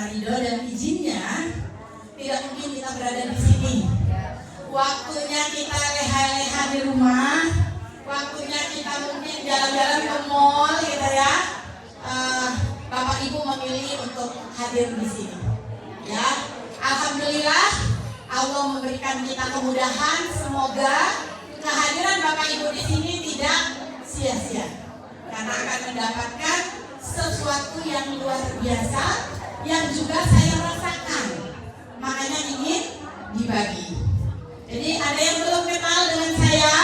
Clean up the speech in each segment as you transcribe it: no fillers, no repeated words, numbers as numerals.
karena ridho dan izinnya tidak mungkin kita berada di sini. Waktunya kita leha-leha di rumah, waktunya kita mungkin jalan-jalan ke mall gitu ya. Bapak Ibu memilih untuk hadir di sini. Ya, alhamdulillah Allah memberikan kita kemudahan. Semoga kehadiran Bapak Ibu di sini tidak sia-sia, karena akan mendapatkan sesuatu yang luar biasa yang juga saya rasakan. Makanya ingin dibagi. Jadi ada yang belum kenal dengan saya?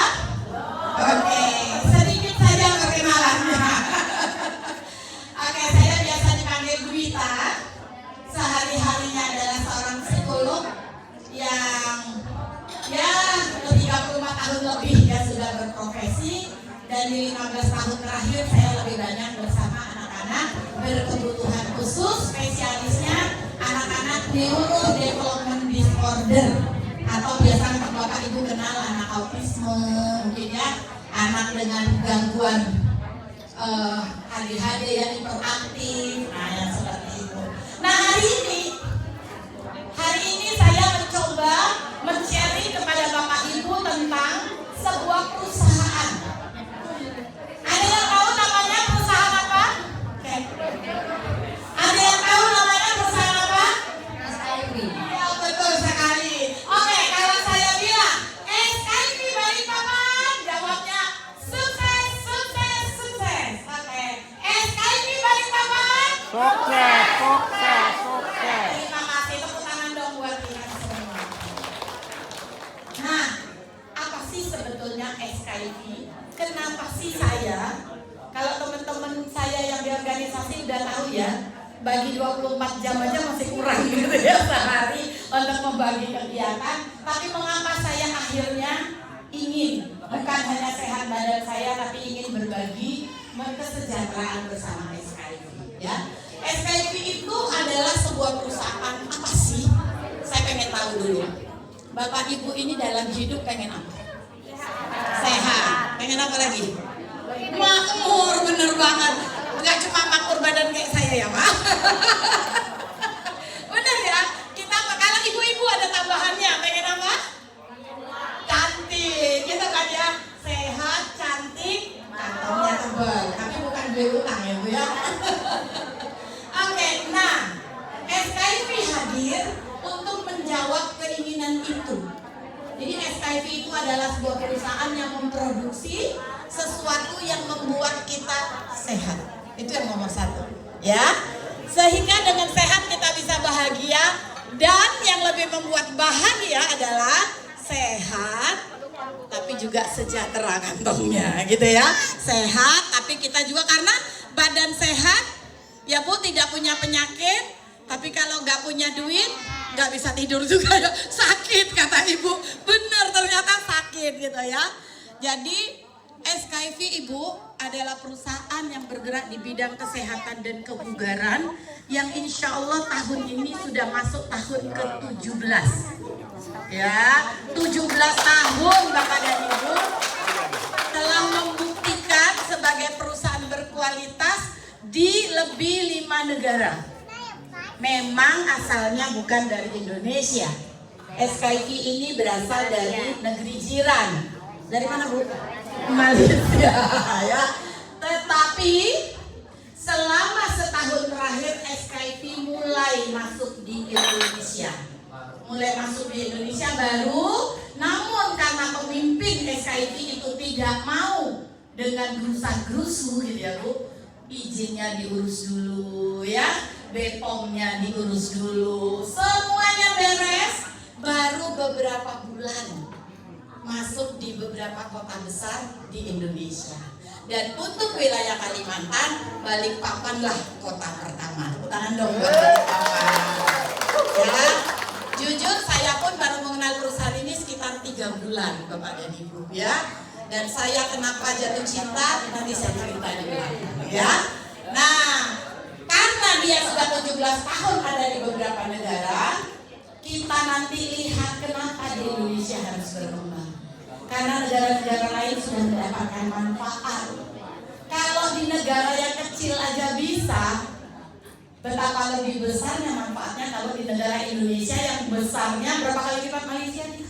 Oke, sedikit saja perkenalannya. Oke, saya biasa dipanggil Bu Wita. Sehari-harinya adalah seorang psikolog yang ya 35 tahun lebih ya sudah berprofesi, dan di 15 tahun terakhir saya lebih banyak bersama anak-anak berkebutuhan khusus, spesialisnya anak-anak neurodevelopment disorder, atau biasanya Bapak Ibu kenal anak autisme mungkin ya, anak dengan gangguan ADHD yang hiperaktif, nah yang seperti itu. Nah hari ini saya mencoba men-sharing kepada Bapak Ibu tentang sebuah perusahaan. Ada yang tahu namanya perusahaan apa? Oke. Ada yang tahu namanya perusahaan apa? SKIP. Ya betul sekali. Oke, kalau saya bilang SKIP Balikpapan, jawabnya sukses, sukses, sukses. Oke, SKIP Balikpapan. Sukses, sukses, sukses. Terima kasih, tepuk tangan dong buat kita semua. Nah, apa sih sebetulnya SKIP? Kenapa sih saya, kalau teman-teman saya yang di organisasi udah tahu ya, bagi 24 jam aja masih kurang gitu ya sehari untuk membagi kegiatan. Tapi mengapa saya akhirnya ingin, bukan hanya sehat badan saya, tapi ingin berbagi kesejahteraan bersama SKIP ya. SKIP itu adalah sebuah perusahaan apa sih? Saya pengen tahu dulu. Bapak Ibu ini dalam hidup pengen apa? Sehat. Pengen apa lagi? Makmur, bener banget. Enggak cuma makmur badan kayak saya ya Pak. Bener ya? Kita kalau ibu-ibu ada tambahannya. Pengen apa? Cantik. Gitu kan ya? Sehat, cantik, kantongnya tebal. Tapi bukan beli utang ya Bu ya. Oke, nah SKIP hadir untuk menjawab keinginan itu. Jadi SKIP itu adalah sebuah perusahaan yang memproduksi sesuatu yang membuat kita sehat. Itu yang nomor satu, ya. Sehingga dengan sehat kita bisa bahagia, dan yang lebih membuat bahagia adalah sehat, tapi juga sejahtera kantongnya, gitu ya. Sehat, tapi kita juga karena badan sehat, ya Bu, tidak punya penyakit. Tapi kalau nggak punya duit, nggak bisa tidur juga ya, sakit kata ibu. Bener, ternyata sakit gitu ya. Jadi SKIP Ibu adalah perusahaan yang bergerak di bidang kesehatan dan kebugaran, yang insya Allah tahun ini sudah masuk tahun ke-17 ya. 17 tahun Bapak dan Ibu telah membuktikan sebagai perusahaan berkualitas di lebih 5 negara. Memang asalnya bukan dari Indonesia. SKIP ini berasal dari negeri jiran. Dari mana Bu? Malaysia ya. Tetapi selama setahun terakhir SKIP mulai masuk di Indonesia. Mulai masuk di Indonesia baru, namun karena pemimpin SKIP itu tidak mau dengan gerusa-gerusu gitu ya Bu, izinnya diurus dulu ya, BPOM-nya diurus dulu, semuanya beres, baru beberapa bulan masuk di beberapa kota besar di Indonesia. Dan untuk wilayah Kalimantan, Balikpapan lah kota pertama. Tepuk tangan dong buat Balikpapan. Ya, jujur saya pun baru mengenal perusahaan ini sekitar 3 bulan Bapak dan Ibu ya. Dan saya kenapa jatuh cinta, nanti saya cerita di belakang ya. Nah, karena dia sudah 17 tahun ada di beberapa negara, kita nanti lihat kenapa di Indonesia harus berkembang. Karena negara-negara lain sudah mendapatkan manfaat. Kalau di negara yang kecil aja bisa, betapa lebih besarnya manfaat negara Indonesia yang besarnya berapa kali lipat Malaysia nih?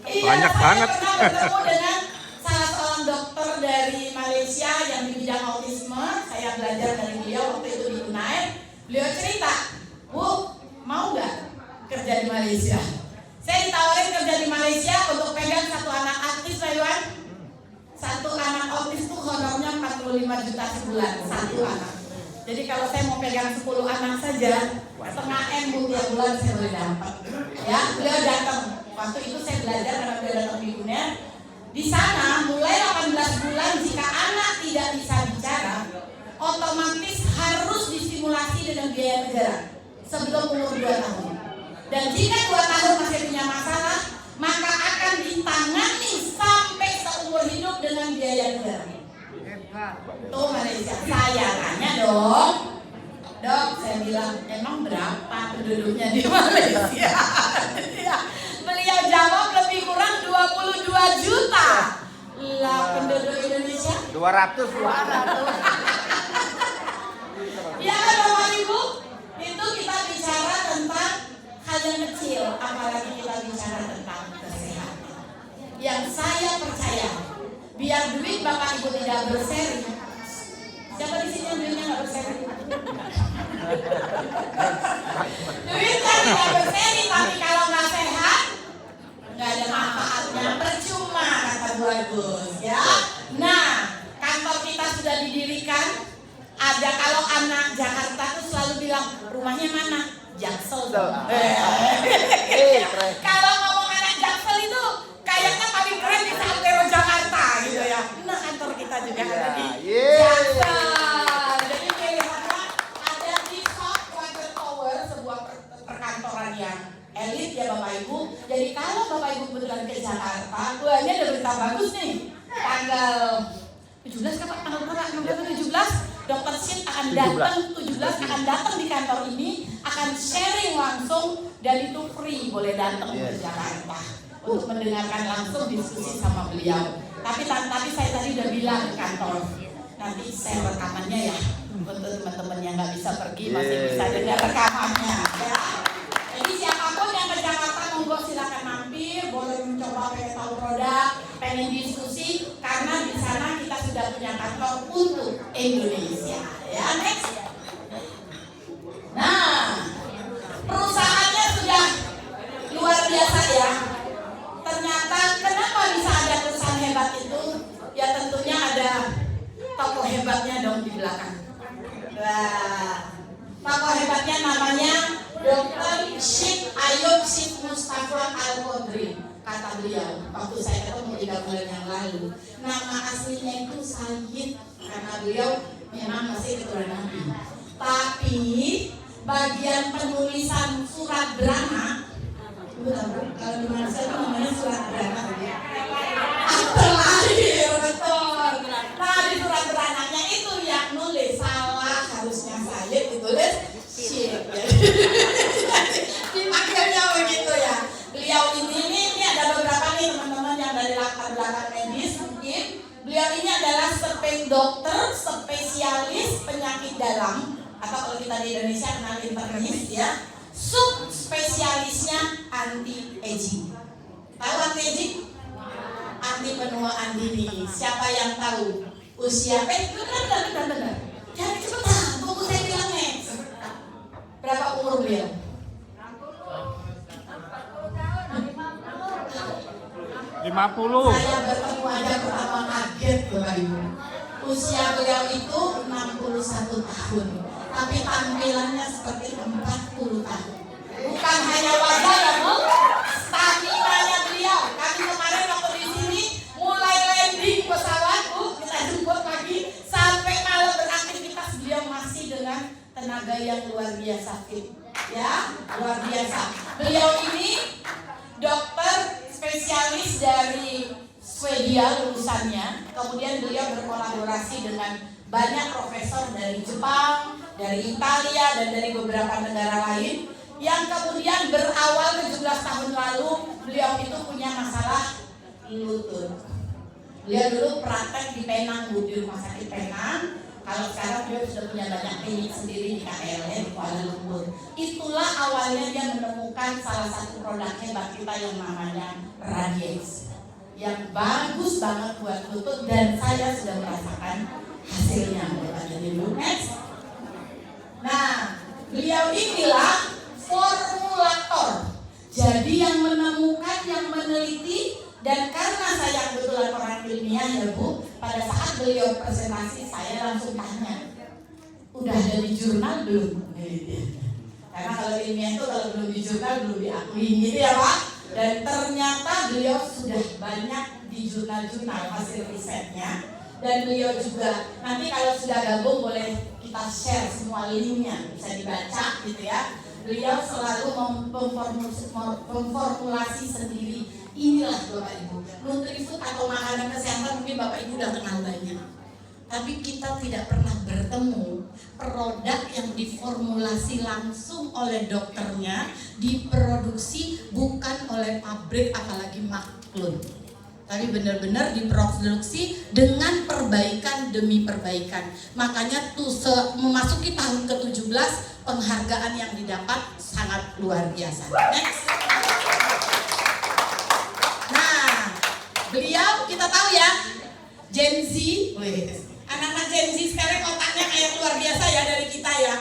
Banyak banget. Saya pernah bertemu dengan salah seorang dokter dari Malaysia yang di bidang autisme. Saya belajar dari beliau waktu itu di UNAIR. Beliau cerita, Bu, mau nggak kerja di Malaysia? Saya ditawarin kerja di Malaysia untuk pegang satu anak autis, Pak Iwan. Satu anak autis itu honornya 45 juta sebulan, satu anak. Jadi kalau saya mau pegang 10 anak saja, setengah M Bu tiap bulan saya boleh dapat. Ya, beliau datang. Waktu itu saya belajar karena beliau datang di UNER. Di sana mulai 18 bulan jika anak tidak bisa bicara, otomatis harus distimulasi dengan biaya negara sebelum umur 2 tahun. Dan jika 2 tahun masih punya masalah, maka akan ditangani sampai seumur hidup dengan biaya negara. Tuh Malaysia, saya tanya dong, Dok, saya bilang, emang berapa penduduknya di Malaysia? Beliau jawab lebih kurang 22 juta. Lah penduduk Indonesia 200. Ya kan Bapak Ibu? Itu kita bicara tentang hal yang kecil, apalagi kita bicara tentang kesehatan. Yang saya percaya, biar duit Bapak Ibu tidak berseri. Siapa di sini yang duitnya nggak berseri? Duitnya tidak berseri, tapi kalau nggak sehat, nggak ada manfaatnya, percuma kata Bu Agus, ya. Nah, kantor kita sudah didirikan. Ada kalau anak Jakarta tuh selalu bilang rumahnya mana? Jaksel. Kalau ngomong anak Jaksel itu kayaknya paling keren di Santero Jakarta gitu ya. Nah kantor kita juga ada di Jaksel. Jadi kelihatannya ada di South Water Tower, sebuah perkantoran yang elit ya Bapak Ibu. Jadi kalau Bapak Ibu kebetulan ke Jakarta, wah ini ada berita bagus nih. Tanggal 17 kapan? Tanggal berapa? 17 Dokter Sid akan datang 17 akan datang di kantor ini, akan sharing langsung dan itu free, boleh datang ke Jakarta untuk mendengarkan langsung diskusi sama beliau. Tapi saya tadi udah bilang ke kantor, nanti saya rekamannya ya untuk teman-teman yang nggak bisa pergi masih bisa dengar rekamannya. Ya. Jadi siapapun yang ke Jakarta monggo silakan mampir, boleh mencoba pengen tahu produk, pengen diskusi, karena di sana kita sudah punya kantor untuk Indonesia. Ya, next. Nah, perusahaannya sudah luar biasa ya. Ternyata kenapa bisa ada perusahaan hebat itu? Ya tentunya ada tokoh hebatnya dong di belakang. Wah, tokoh hebatnya namanya Dr. Syed Ayub Syed Mustafa Al-Qadri. Kata beliau, waktu saya ketemu 3 bulan yang lalu, nama aslinya itu Sayyid karena beliau memang masih keturunan Nabi. Tapi bagian penulisan surat beranak, kalau di Malaysia itu namanya surat beranak. Akte lahir, betul. Nah di surat beranaknya itu yang nulis salah, harusnya Sayyid ditulis Syed. Akhirnya begitu ya. Beliau ini ada beberapa nih teman-teman yang dari latar belakang medis mungkin. Beliau ini adalah dokter spesialis penyakit dalam atau kalau kita di Indonesia kenal internis ya. Subspesialisnya anti aging. Tahu anti aging? Anti penuaan dini. Siapa yang tahu? Usia benar. Jangan cepetan, tunggu saya bilang next. Berapa umur beliau? 50. Saya bertemu aja pertama kaget Bapak Ibu. Usia beliau itu 61 tahun, tapi tampilannya seperti 40 tahun. Bukan hanya wajah ya Bu, stamina-nya beliau. Kami kemarin waktu di sini mulai landing pesawat Bu, kita jemput pagi sampai malam beraktivitas, beliau masih dengan tenaga yang luar biasa fit. Ya, luar biasa. Beliau ini dokter spesialis dari Swedia lulusannya, kemudian beliau berkolaborasi dengan banyak profesor dari Jepang, dari Italia, dan dari beberapa negara lain yang kemudian berawal 17 tahun lalu beliau itu punya masalah lutut. Beliau dulu praktek di Penang, di rumah sakit Penang, Kalau sekarang dia sudah punya banyak klinik sendiri di KL di Kuala Lumpur. Itulah awalnya dia menemukan salah satu produk hebat kita yang namanya Radiance, yang bagus banget buat lutut dan saya sudah merasakan hasilnya. Jadi next. Nah, beliau inilah formulator. Jadi yang menemukan, yang meneliti. Dan karena saya kebetulan orang ilmiah ya Bu, pada saat beliau presentasi saya langsung tanya, udah ada di jurnal belum? Karena kalau ilmiah itu kalau belum di jurnal belum diakui gitu ya Pak. Dan ternyata beliau sudah banyak di jurnal-jurnal hasil risetnya. Dan beliau juga nanti kalau sudah gabung boleh kita share semua linknya, bisa dibaca gitu ya. Beliau selalu memformulasi sendiri. Inilah Bapak Ibu, Nutrifood atau makanan kesehatan mungkin Bapak Ibu udah kenal banyak. Tapi kita tidak pernah bertemu produk yang diformulasi langsung oleh dokternya, diproduksi bukan oleh pabrik apalagi maklun. Tapi benar-benar diproduksi dengan perbaikan demi perbaikan. Makanya tuh memasuki tahun ke-17 penghargaan yang didapat sangat luar biasa. Next. Beliau kita tahu ya, Gen Z, anak-anak Gen Z sekarang otaknya kayak luar biasa ya dari kita ya.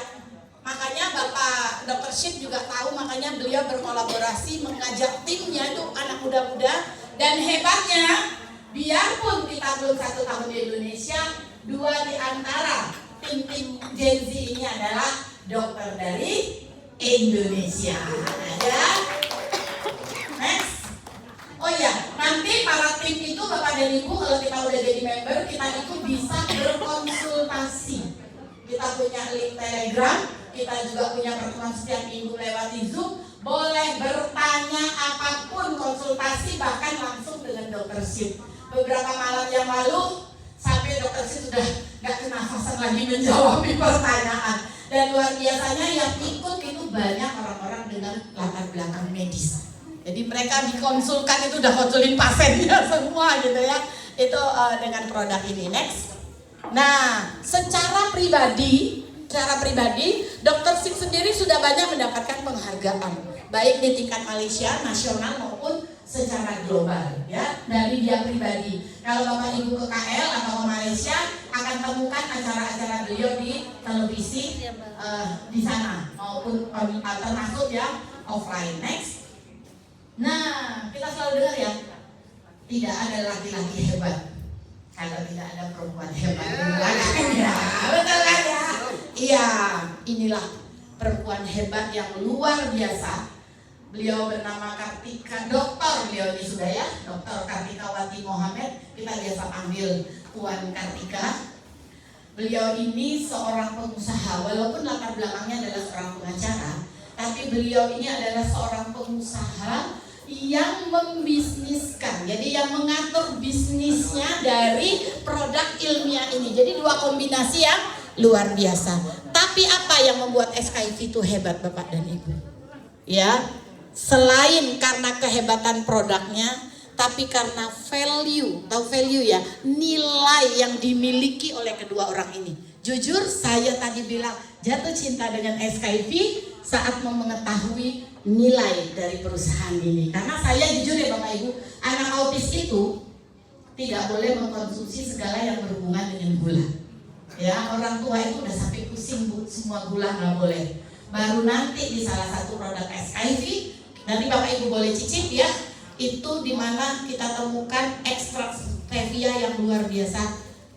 Makanya Bapak Dr. Ship juga tahu, makanya beliau berkolaborasi mengajak timnya itu anak muda-muda. Dan hebatnya, biarpun kita belum 1 tahun di Indonesia, 2 di antara tim-tim Gen Z ini adalah dokter dari Indonesia. Ya. Next. Oh iya, nanti para tim itu Bapak dan Ibu kalau kita udah jadi member, kita itu bisa berkonsultasi. Kita punya link Telegram, kita juga punya pertemuan setiap minggu lewat Zoom. Boleh bertanya apapun, konsultasi bahkan langsung dengan Dr. Ship. Beberapa malam yang lalu sampai Dr. Ship sudah gak kenafasan lagi menjawab pertanyaan. Dan luar biasanya yang ikut itu banyak orang-orang dengan latar belakang medis. Jadi mereka dikonsulkan itu udah konsulin pasiennya semua gitu ya. Itu dengan produk ini. Next. Nah, secara pribadi Dr. Ship sendiri sudah banyak mendapatkan penghargaan, baik di tingkat Malaysia, nasional maupun secara global ya. Dari dia pribadi. Kalau Bapak Ibu ke KL atau ke Malaysia akan temukan acara-acara beliau di televisi di sana maupun termasuk ya offline. Next. Nah, kita selalu dengar ya, tidak ada laki-laki hebat kalau tidak ada perempuan hebat. Ya, betul kan ya? Iya, inilah perempuan hebat yang luar biasa. Beliau bernama Kartika, dokter beliau ini sudah ya, Dr. Kartika Wati Mohammed. Kita biasa panggil Tuan Kartika. Beliau ini seorang pengusaha, walaupun latar belakangnya adalah seorang pengacara, tapi beliau ini adalah seorang pengusaha yang membisniskan, jadi yang mengatur bisnisnya dari produk ilmiah ini. Jadi 2 kombinasi yang luar biasa. Tapi apa yang membuat SKIV itu hebat Bapak dan Ibu? Ya, selain karena kehebatan produknya, tapi karena value, tahu value ya, nilai yang dimiliki oleh kedua orang ini. Jujur saya tadi bilang jatuh cinta dengan SKIV saat mengetahui nilai dari perusahaan ini. Karena saya jujur ya Bapak Ibu, anak autis itu tidak boleh mengkonsumsi segala yang berhubungan dengan gula. Ya, orang tua itu udah sampai pusing Bu, semua gula nggak boleh. Baru nanti di salah satu produk SKIV, nanti Bapak Ibu boleh cicip ya, itu dimana kita temukan ekstrak stevia yang luar biasa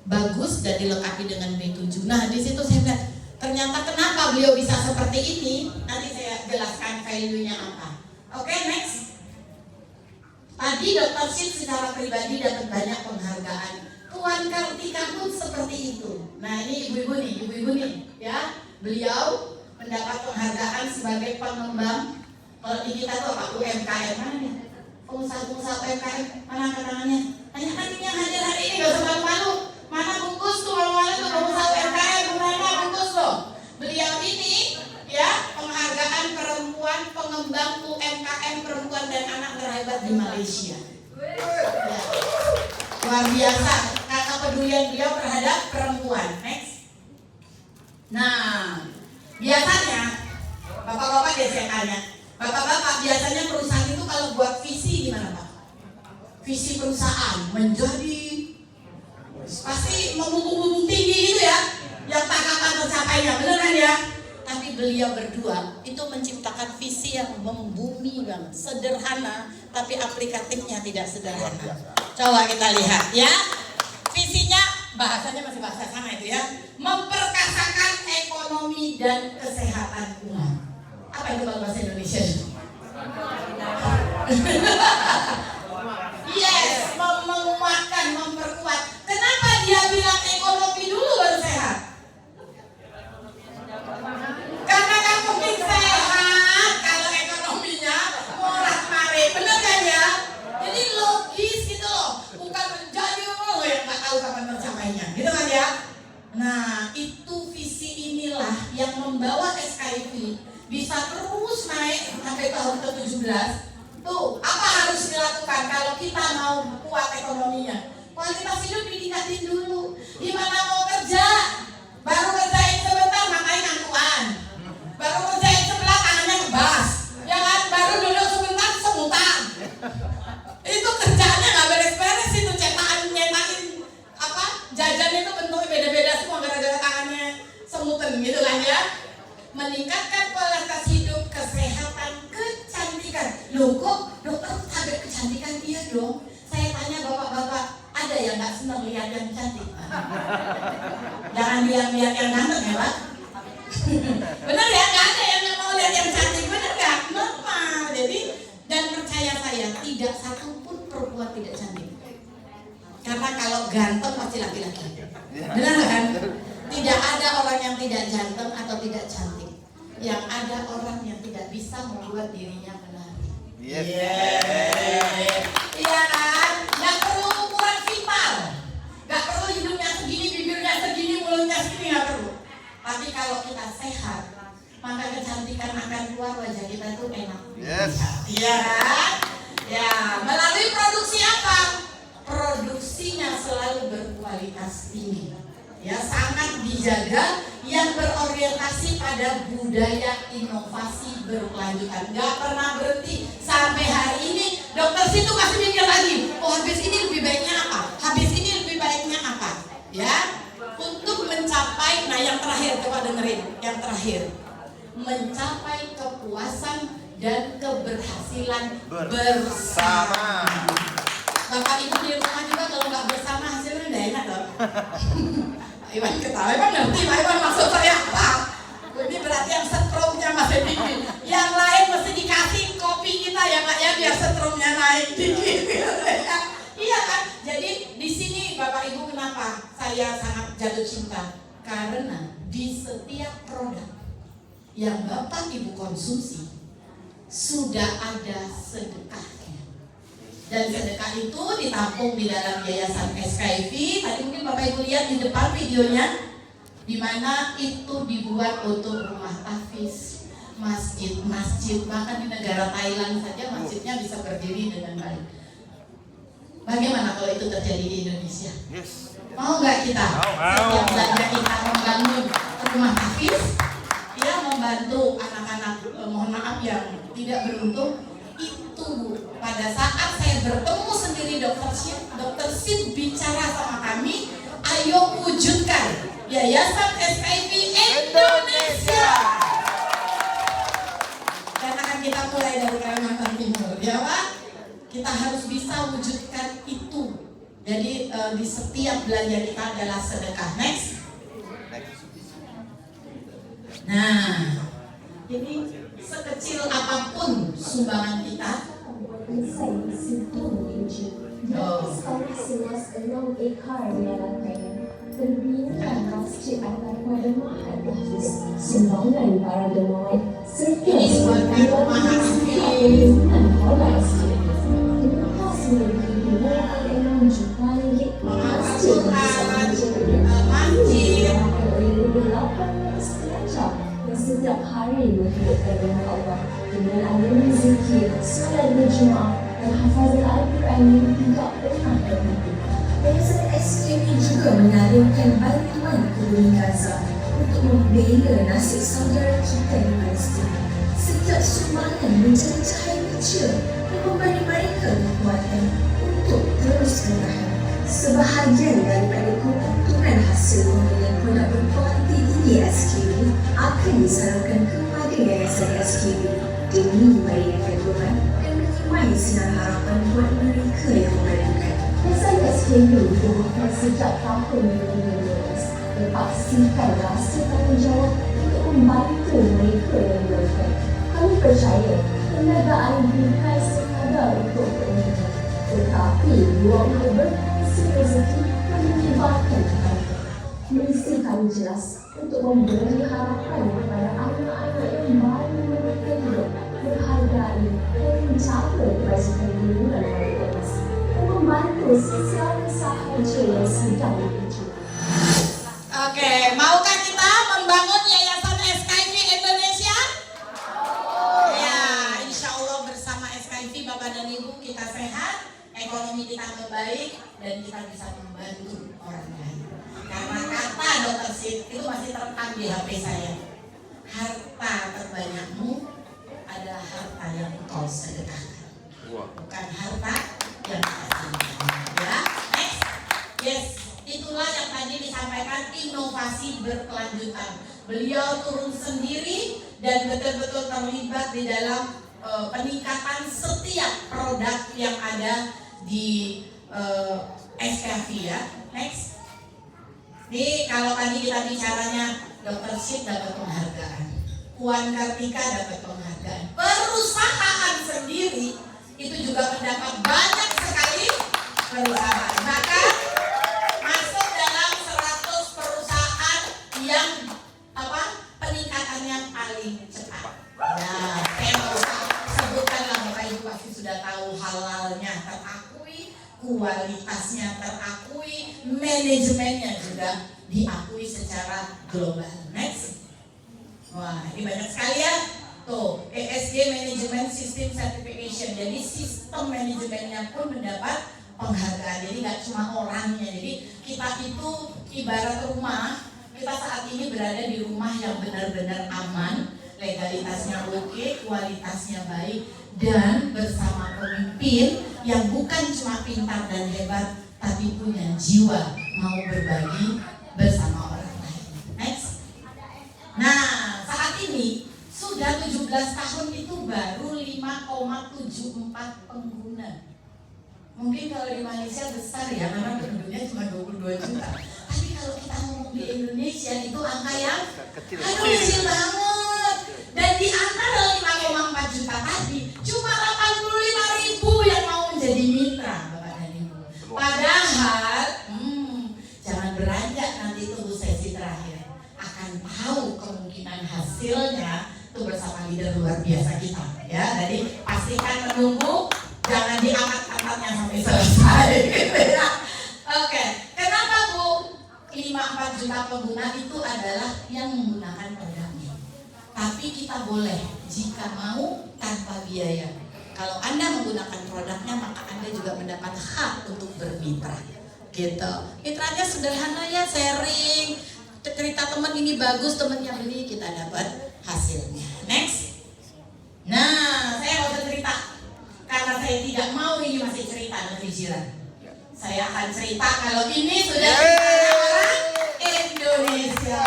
bagus dan dilengkapi dengan B7. Nah di situ saya lihat ternyata kenapa beliau bisa seperti ini. Nanti saya jelaskan value-nya apa. Oke, next. Tadi Dr. Ship secara pribadi dapat banyak penghargaan. Tuan Kartika pun seperti itu. Nah ini ibu-ibu nih, ya. Beliau mendapat penghargaan sebagai pengembang. Kalau di kita tuh apa? UMKM mana nih? Pengusaha-pengusaha UMKM mana angkat tangannya? Tanyakan ini yang hadir hari ini, gak usah malu-malu. Mana bungkus tuh malu-malu tuh pengusaha UMKM, mana bungkus loh? Beliau ini ya penghargaan perempuan pengembang UMKM perempuan dan anak terhebat di Malaysia. Ya. Luar biasa karena kepedulian beliau terhadap perempuan. Next. Nah, biasanya bapak-bapak dia saya tanya, bapak-bapak biasanya perusahaan itu kalau buat visi gimana Pak? Visi perusahaan menjadi pasti membumbung tinggi gitu ya, yang tak kapan tercapainya, bener kan ya? Tapi beliau berdua itu menciptakan visi yang membumi banget, sederhana tapi aplikatifnya tidak sederhana. Coba kita lihat ya, visinya bahasanya masih bahasa sama itu ya, memperkasakan ekonomi dan kesehatan umat. Apa itu kalau bahasa Indonesia? Yes, menguatkan, memperkuat. Kenapa dia bilang ekonomi dulu baru sehat? Karena kan mungkin sehat kalau ekonominya morat-marit, bener kan ya? Jadi logis gitu loh, bukan menjadi yang nggak tahu kapan tercapainya, gitu kan ya? Nah, itu visi inilah yang membawa SKIP bisa terus naik sampai tahun ke-17. Tuh, apa harus dilakukan kalau kita mau kuat ekonominya? Kualitas hidup ditingkatin dulu. Gimana mau kerja? Baru kerjain sebentar makanya ngantuan. Baru kerjain sebelah tangannya ngebas. Ya kan? Baru duduk sebentar semutan. Itu kerjaannya nggak beres-beres itu, nyetakin apa? Jajannya itu bentuknya beda-beda semua gara-gara tangannya semutan gitu kan ya. Meningkatkan kualitas hidup, kesehatan, kecantikan. Loh kok dokter sampai kecantikan? Iya dong. Saya tanya bapak-bapak, ada yang nggak senang lihat yang cantik? Jangan lihat yang ganteng ya Pak. Bener ya, nggak ada yang mau lihat yang cantik, bener nggak? Normal. Jadi dan percaya saya, tidak satu pun perempuan tidak cantik. Karena kalau ganteng pasti laki-laki. Benar kan? Tidak ada orang yang tidak ganteng atau tidak cantik. Yang ada orang yang tidak bisa membuat dirinya menarik. Yes. Iya kan? Nggak perlu ukuran vital. Nggak perlu hidungnya segini, bibirnya segini, mulutnya segini, nggak perlu. Tapi kalau kita sehat, maka kecantikan akan keluar, wajah kita tuh enak. Yes. Iya kan? Ya, melalui produksi apa? Produksinya selalu berkualitas tinggi. Ya, sangat dijaga, yang berorientasi pada budaya inovasi berkelanjutan. Gak pernah berhenti sampai hari ini. Dokter situ masih mikir lagi, oh habis ini lebih baiknya apa? Habis ini lebih baiknya apa? Ya, untuk mencapai, nah yang terakhir coba dengerin, yang terakhir, mencapai kepuasan dan keberhasilan bersama. Bapak ibu di rumah juga kalau nggak bersama hasilnya nggak enak loh. Iwan ketawa, Iwan ngerti Pak Iwan maksud saya apa? Ini berarti yang setrumnya masih dikit. Yang lain mesti dikasih kopi kita ya Pak ya, biar setrumnya naik dikit. Iya kan? Jadi di sini Bapak Ibu kenapa saya sangat jatuh cinta? Karena di setiap produk yang Bapak Ibu konsumsi sudah ada sedekahnya. Dan sedekah itu ditampung di dalam yayasan SKIP. Tadi mungkin Bapak Ibu lihat di depan videonya, di mana itu dibuat untuk rumah tahfiz, masjid, bahkan di negara Thailand saja masjidnya bisa berdiri dengan baik. Bagaimana kalau itu terjadi di Indonesia? Yes. Mau nggak kita? Setiap belanja kita membangun rumah tahfiz, ya membantu anak-anak mohon maaf yang tidak beruntung. Itu pada saat saya bertemu sendiri Dokter Sid bicara sama kami, ayo wujudkan Yayasan SKIP Indonesia. Dan akan kita mulai dari Kalimantan Timur, ya Pak. Kita harus bisa wujudkan itu. Jadi di setiap belanja kita adalah sedekah. Next. Nah, ini sekecil apapun sumbangan kita. Ini buatkan rumah setiap hari menghidupkan nama Allah dengan adanya zikir, salat berjemaah dan hafazan Al-Quran yang tidak pernah berhenti. Yayasan SKIP juga menyalurkan bantuan ke Gaza untuk membela nasib saudara kita di Palestin. Setiap sumbangan menjadi cahaya kecil yang memberi mereka kekuatan untuk terus bertahan. Sebahagian daripada keuntungan hasil pembelian produk berkualiti tinggi SKB akan disalurkan kepada yayasan SKB demi meringankan beban dan menyemai sinar harapan buat mereka yang memerlukan. Yayasan SKB dibuatkan sejak tahun 2012 dan pastikan rasa tanggungjawab untuk membantu mereka yang memerlukan. Kami percaya perniagaan bukan sekadar untuk keuntungan, tetapi ruang berkongsi rezeki yang menyebarkan kebaikan. Misi kami jelas untuk memberi harapan kepada anak-anak yang baru menemukan hidup, menghargai dan mencapai kebajikan lingkungan mereka dan membantu sesiapa sahaja yang sedang diuji. Oke, maukah kita membangun Yayasan SKIV Indonesia? Ya, insya Allah bersama SKIV Bapak dan Ibu kita sehat, ekonomi kita membaik, dan kita bisa membantu orang lain. Karena kata Dr. Sid itu masih terekam di HP saya. Harta terbanyakmu adalah harta yang engkau sedekahkan, bukan harta yang kasihkan. Ya, next. Yes, itulah yang tadi disampaikan, inovasi berkelanjutan. Beliau turun sendiri dan betul-betul terlibat di dalam peningkatan setiap produk yang ada di SKIV ya. Next. Nih kalau tadi kita bicaranya Dr. Sid dapat penghargaan, Puan Kartika dapat penghargaan, perusahaan sendiri itu juga mendapat banyak sekali perusahaan, bahkan masuk dalam 100 perusahaan yang peningkatannya paling cepat. Nah, saya mau sebutkanlah, Bapak Ibu pasti sudah tahu, halalnya terakui, kualitasnya terakui, manajemennya juga diakui secara global. Next. Wah, ini banyak sekali ya. Tuh, ESG Management System Certification. Jadi sistem manajemennya pun mendapat penghargaan. Jadi nggak cuma orangnya. Jadi kita itu ibarat rumah. Kita saat ini berada di rumah yang benar-benar aman, legalitasnya oke, kualitasnya baik, dan bersama pemimpin yang bukan cuma pintar dan hebat, tapi punya jiwa mau berbagi bersama orang lain. Next. Nah, saat ini sudah 17 tahun itu baru 5,74 pengguna. Mungkin kalau di Malaysia besar ya, karena penduduknya cuma 22 juta. Tapi kalau kita ngomong di Indonesia itu angka yang kecil banget. Dan di antara 5,4 juta tadi, cuma 85.000 yang mau menjadi mitra, Bapak dan Ibu. Padahal, jangan beranjak, nanti tunggu sesi terakhir. Akan tahu kemungkinan hasilnya itu bersama leader luar biasa kita. Ya, jadi pastikan menunggu, jangan diangkat-angkatnya sampai selesai. Gitu ya. Oke, kenapa Bu? 54 juta pengguna itu adalah yang menggunakan produknya. Tapi kita boleh jika mau tanpa biaya. Kalau Anda menggunakan produknya, maka Anda juga mendapat hak untuk bermitra. Gitu. Mitranya sederhana ya, sharing, cerita teman ini bagus, temannya beli, kita dapat hasilnya. Next. Nah, saya mau cerita. Karena saya tidak mau ini masih cerita nanti jiran. Saya akan cerita kalau ini sudah cerita orang Indonesia.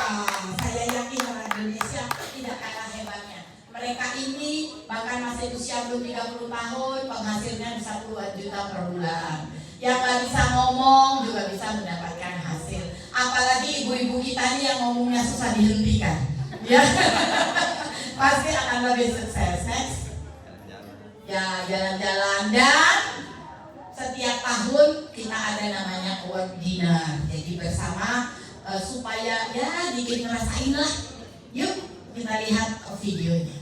Saya yakin orang Indonesia tidak kalah hebatnya. Mereka ini bahkan masih usia belum 30 tahun, penghasilnya bisa puluhan juta per bulan. Yang gak bisa ngomong juga bisa mendapatkan hasil. Apalagi ibu-ibu kita ini yang ngomongnya susah dihentikan. Ya, pasti akan lebih sukses. Next. Ya, jalan-jalan, dan setiap tahun kita ada namanya award dinner. Jadi bersama supaya ya dikit ngerasain lah. Yuk kita lihat videonya.